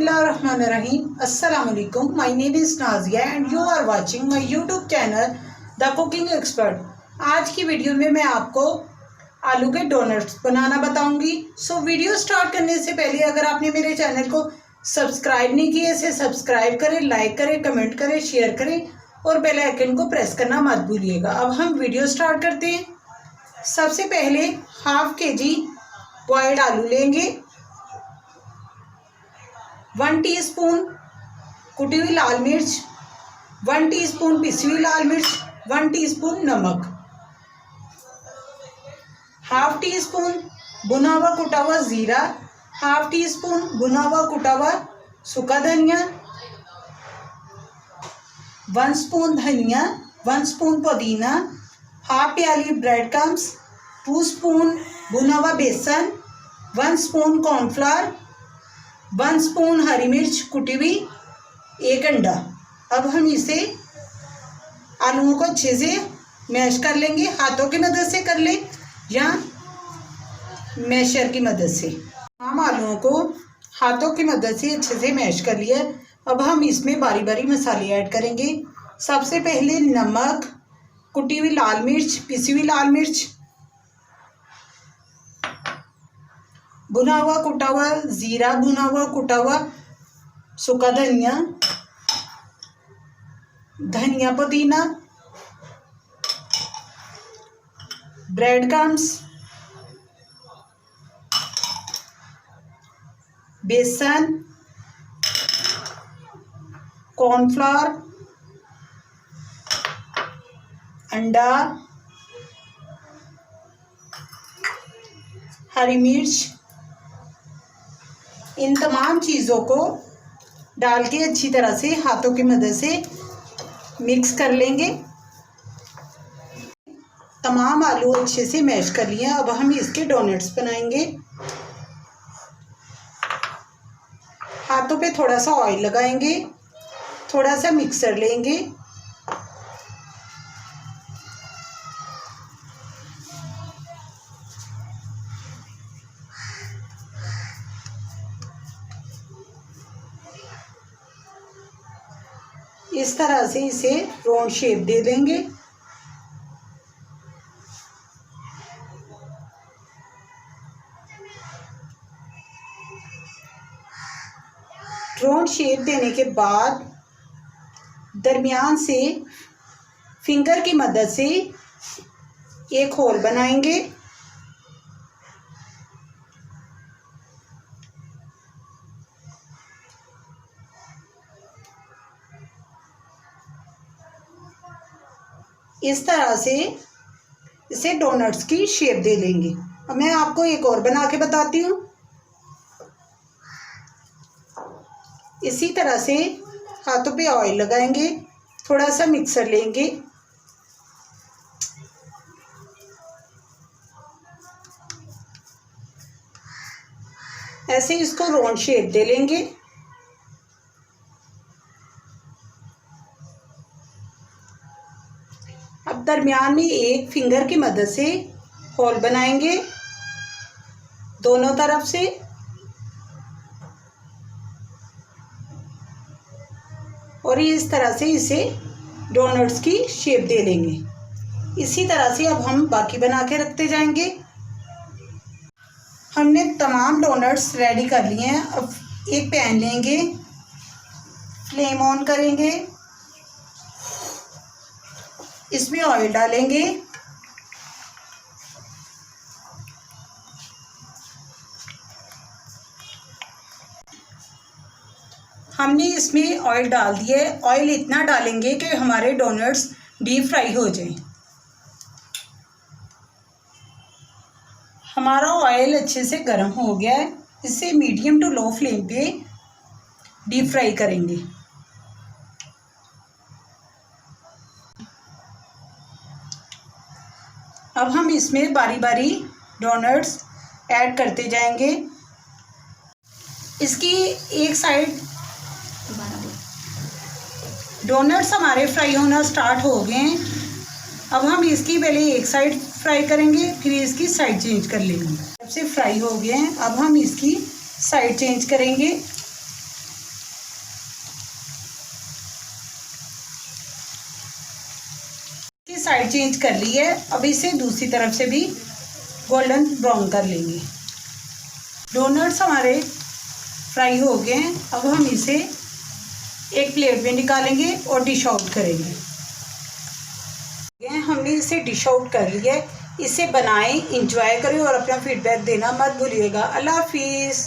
Bismillahirrahmanirrahim. Assalamu alaikum. My name is Nazia and you are watching my YouTube channel The Cooking Expert. आज की video में मैं आपको आलू के डोनट्स बनाना बताऊंगी। वीडियो स्टार्ट करने से पहले अगर आपने मेरे चैनल को सब्सक्राइब नहीं किया इसे सब्सक्राइब करें, लाइक करें, कमेंट करें, शेयर करें और बेल आइकन को प्रेस करना मत भूलिएगा। अब हम वीडियो स्टार्ट करते हैं। सबसे पहले हाफ kg बॉइल्ड आलू लेंगे, 1 टीस्पून कुटी हुई लाल मिर्च, 1 टीस्पून पिसी हुई लाल मिर्च, 1 टीस्पून नमक, हाफ टी स्पून भुना हुआ कुटा हुआ ज़ीरा, हाफ टी स्पून भुना हुआ कुटा हुआ सूखा धनिया, 1 स्पून धनिया, 1 स्पून पुदीना, हाफ प्याली ब्रेड क्रम्स, 2 स्पून भुना हुआ बेसन, 1 स्पून कॉर्नफ्लावर, 1 स्पून हरी मिर्च कुटी हुई, 1 अंडा। अब हम इसे आलूओं को अच्छे से मैश कर लेंगे। हाथों की मदद से कर लें या मैशर की मदद से। हम आलूओं को हाथों की मदद से अच्छे से मैश कर लिया। अब हम इसमें बारी बारी मसाले ऐड करेंगे। सबसे पहले नमक, कुटी हुई लाल मिर्च, पिसी हुई लाल मिर्च, भुना हुआ कुटा हुआ ज़ीरा, भुना हुआ कुटा हुआ सूखा धनिया, धनिया पुदीना, ब्रेड क्रम्स, बेसन, कॉर्नफ्लावर, अंडा, हरी मिर्च, इन तमाम चीज़ों को डाल के अच्छी तरह से हाथों की मदद से मिक्स कर लेंगे। तमाम आलू अच्छे से मैश कर लिए। अब हम इसके डोनट्स बनाएंगे। हाथों पे थोड़ा सा ऑयल लगाएंगे, थोड़ा सा मिक्सर लेंगे, इस तरह से इसे राउंड शेप दे देंगे। राउंड शेप देने के बाद दरमियान से फिंगर की मदद से एक होल बनाएंगे। इस तरह से इसे डोनट्स की शेप दे लेंगे। अब मैं आपको एक और बना के बताती हूँ। इसी तरह से हाथों पे ऑयल लगाएंगे, थोड़ा सा मिक्सर लेंगे, ऐसे इसको राउंड शेप दे लेंगे। अब दरमियान में एक फिंगर की मदद से होल बनाएंगे दोनों तरफ से। और इस तरह से इसे डोनट्स की शेप दे लेंगे। इसी तरह से अब हम बाकी बना के रखते जाएंगे। हमने तमाम डोनट्स रेडी कर लिए हैं। अब एक पैन लेंगे, फ्लेम ऑन करेंगे, इसमें ऑयल डालेंगे, हमने इसमें ऑयल डाल दिया है। ऑयल इतना डालेंगे कि हमारे डोनट्स डीप फ्राई हो जाएं। हमारा ऑयल अच्छे से गर्म हो गया है। इसे मीडियम टू लो फ्लेम पे डीप फ्राई करेंगे। अब हम इसमें बारी बारी डोनट्स ऐड करते जाएंगे। इसकी एक साइड डोनट्स हमारे फ्राई होना स्टार्ट हो गए हैं। अब हम इसकी पहले एक साइड फ्राई करेंगे, फिर इसकी साइड चेंज कर लेंगे। जब से फ्राई हो गए हैं अब हम इसकी साइड चेंज करेंगे। साइड चेंज कर ली है, अब इसे दूसरी तरफ से भी गोल्डन ब्राउन कर लेंगे। डोनट्स हमारे फ्राई हो गए हैं, अब हम इसे एक प्लेट में निकालेंगे और डिश आउट करेंगे। हमने इसे डिश आउट कर लिया है, इसे बनाएं, इंजॉय करें और अपना फीडबैक देना मत भूलिएगा। अल्लाह हाफिज़।